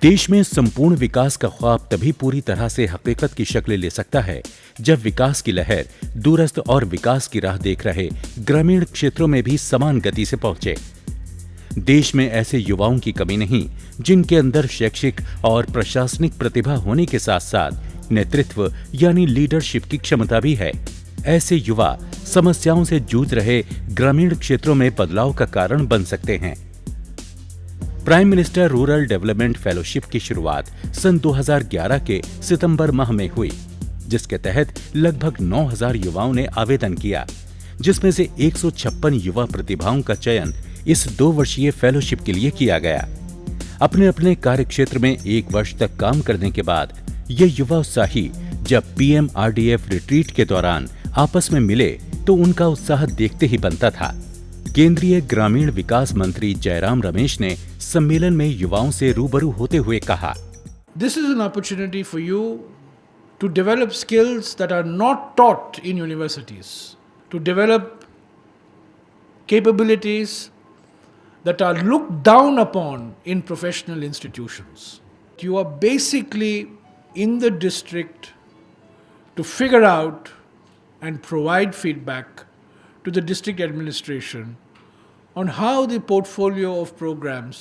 देश में संपूर्ण विकास का ख्वाब तभी पूरी तरह से हकीकत की शक्ल ले सकता है जब विकास की लहर दूरस्थ और विकास की राह देख रहे ग्रामीण क्षेत्रों में भी समान गति से पहुंचे। देश में ऐसे युवाओं की कमी नहीं जिनके अंदर शैक्षिक और प्रशासनिक प्रतिभा होने के साथ साथ नेतृत्व यानी लीडरशिप की क्षमता भी है। ऐसे युवा समस्याओं से जूझ रहे ग्रामीण क्षेत्रों में बदलाव का कारण बन सकते हैं। Prime minister rural development fellowship की शुरुआत सन 2011 के सितंबर माह में हुई, जिसके तहत लगभग 9000 युवाओं ने आवेदन किया, जिसमें से 156 युवा प्रतिभाओं का चयन इस 2 वर्षीय फेलोशिप के लिए किया गया। अपने अपने कार्यक्षेत्र में 1 वर्ष तक काम करने के बाद ये युवा उत्साही जब PMRDF रिट्रीट के दौरान आपस में मिले तो उनका उत्साह देखते ही बनता था। केंद्रीय ग्रामीण विकास मंत्री जयराम रमेश ने सम्मेलन में युवाओं से रूबरू होते हुए कहा, This is an opportunity for you to develop skills that are not taught in universities, to develop capabilities that are looked down upon in professional institutions. You are basically in the district to figure out and provide feedback to the district administration on how the portfolio of programs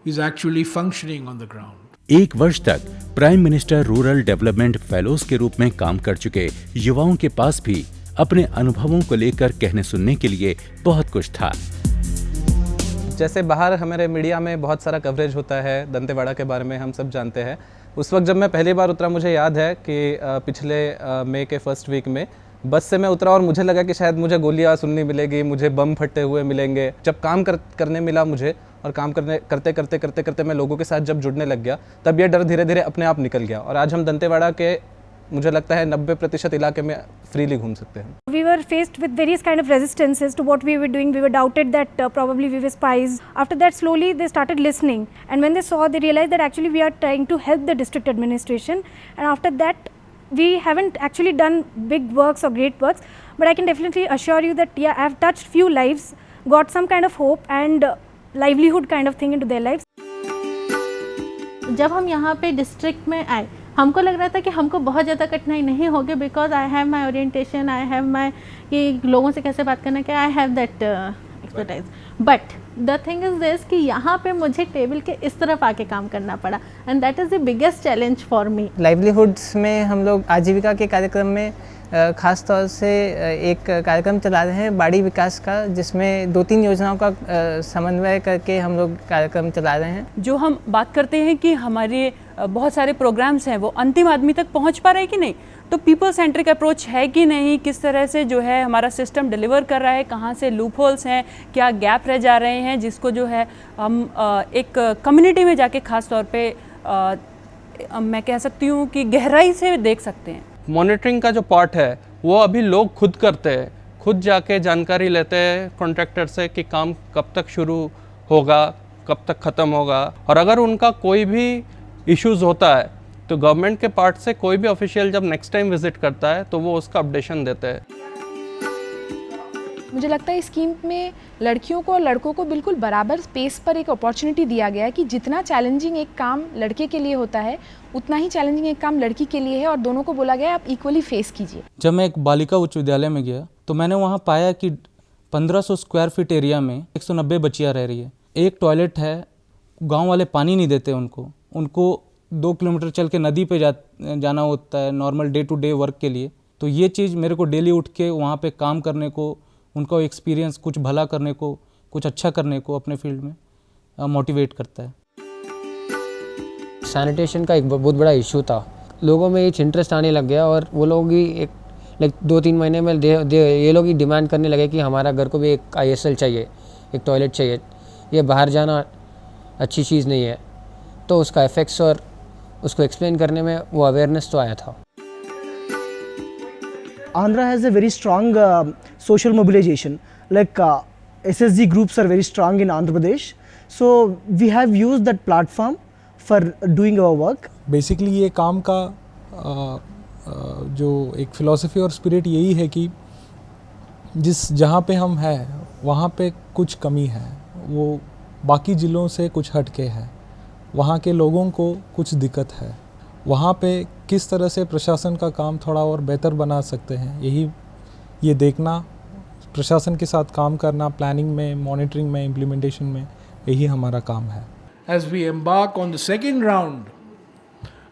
is actually functioning on the ground. 1 वर्ष तक prime minister rural development fellows के रूप में काम कर चुके युवाओं के पास भी अपने अनुभवों को लेकर कहने सुनने के लिए बहुत कुछ था। जैसे बाहर हमारे मीडिया में बहुत सारा कवरेज होता है, दंतेवाड़ा के बारे में हम सब जानते हैं। उस वक्त जब मैं पहली बार उतरा, मुझे याद है कि पिछले मई के फर्स्ट वीक में बस से मैं उतरा और मुझे लगा कि शायद मुझे गोलियां सुननी मिलेगी, मुझे बम फटते हुए मिलेंगे। जब काम करने मिला मुझे और काम करते मैं लोगों के साथ जब जुड़ने लग गया, तब ये डर धीरे धीरे अपने आप निकल गया और आज हम दंतेवाड़ा के मुझे लगता है 90% इलाके में फ्रीली घूम सकते हैं। We were faced with various kind of resistances to what we were doing. We were doubted that probably we were spies. After that, slowly they started listening, and when they saw, they realized that actually we are trying to help the district administration. And after that, we haven't actually done big works or great works, but I can definitely assure you that yeah, I've touched few lives, got some kind of hope and livelihood kind of thing into their lives. जब हम यहाँ पे district में आए, हमको लग रहा था कि हमको बहुत ज़्यादा कठिनाई नहीं होगी, because I have my orientation, I have my कि लोगों से कैसे बात करना, क्या I have that expertise. But the thing is this कि यहाँ पे मुझे टेबल के इस तरफ आके काम करना पड़ा, and that is the biggest challenge for me. Livelihoods में हम लोग आजीविका के कार्यक्रम में ख़ास तौर से एक कार्यक्रम चला रहे हैं बाड़ी विकास का, जिसमें 2-3 योजनाओं का समन्वय करके हम लोग कार्यक्रम चला रहे हैं। जो हम बात करते हैं कि हमारे बहुत सारे प्रोग्राम्स हैं वो अंतिम आदमी तक पहुंच पा रहे हैं कि नहीं, तो पीपल सेंट्रिक अप्रोच है कि नहीं, किस तरह से जो है हमारा सिस्टम डिलीवर कर रहा है, कहाँ से लूप होल्स हैं, क्या गैप रह जा रहे हैं, जिसको जो है हम एक कम्युनिटी में जाके ख़ास तौर पे मैं कह सकती हूँ कि गहराई से देख सकते हैं। मॉनिटरिंग का जो पार्ट है वो अभी लोग खुद करते हैं, खुद जाके जानकारी लेते हैं कॉन्ट्रैक्टर से कि काम कब तक शुरू होगा, कब तक ख़त्म होगा, और अगर उनका कोई भी इश्यूज़ होता है तो गवर्नमेंट के पार्ट से कोई भी ऑफिशियल जब नेक्स्ट टाइम विजिट करता है तो वो उसका अपडेशन देते हैं। मुझे लगता है इस स्कीम में लड़कियों को और लड़कों को बिल्कुल बराबर स्पेस पर एक अपॉर्चुनिटी दिया गया है कि जितना चैलेंजिंग एक काम लड़के के लिए होता है उतना ही चैलेंजिंग एक काम लड़की के लिए है, और दोनों को बोला गया है आप इक्वली फेस कीजिए। जब मैं एक बालिका उच्च विद्यालय में गया तो मैंने वहाँ पाया कि 1500 स्क्वायर फीट एरिया में 190 बच्चियाँ रह रही है। एक टॉयलेट है, गाँव वाले पानी नहीं देते उनको 2 किलोमीटर चल के नदी पे जाना होता है normal day to day work के लिए। तो ये चीज़ मेरे को डेली उठ के वहाँ पे काम करने को, उनको एक्सपीरियंस कुछ भला करने को, कुछ अच्छा करने को अपने फील्ड में मोटिवेट करता है। सैनिटेशन का एक बहुत बड़ा इशू था, लोगों में एक इंटरेस्ट आने लग गया और वो लोग ही एक 2-3 महीने में ये लोग ही डिमांड करने लगे कि हमारा घर को भी एक ISL चाहिए, एक टॉयलेट चाहिए, ये बाहर जाना अच्छी चीज़ नहीं है। तो उसका इफेक्ट्स और उसको एक्सप्लेन करने में वो अवेयरनेस तो आया था। Andhra has a very strong social mobilization, like SSG groups are very strong in Andhra Pradesh, so we have used that platform for doing our work. Basically ये काम का जो एक फिलॉसफी और स्पिरिट यही है कि जहाँ पे हम हैं वहाँ पे कुछ कमी है, वो बाकी ज़िलों से कुछ हट के है, वहाँ के लोगों को कुछ दिक्कत है, वहाँ पे किस तरह से प्रशासन का काम थोड़ा और बेहतर बना सकते हैं, ये देखना, प्रशासन के साथ काम करना, प्लानिंग में, मॉनिटरिंग में, इम्प्लीमेंटेशन में, यही हमारा काम है। As we embark on the second round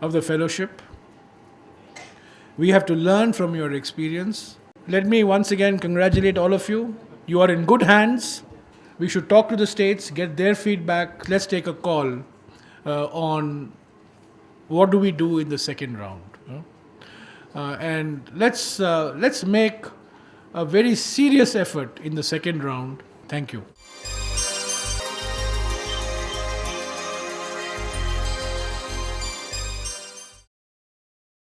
of the fellowship, we have to learn from your experience. Let me once again congratulate all of you. You are in good hands. We should talk to the states, get their feedback. Let's take a call on what do we do in the second round. And let's make a very serious effort in the second round. Thank you.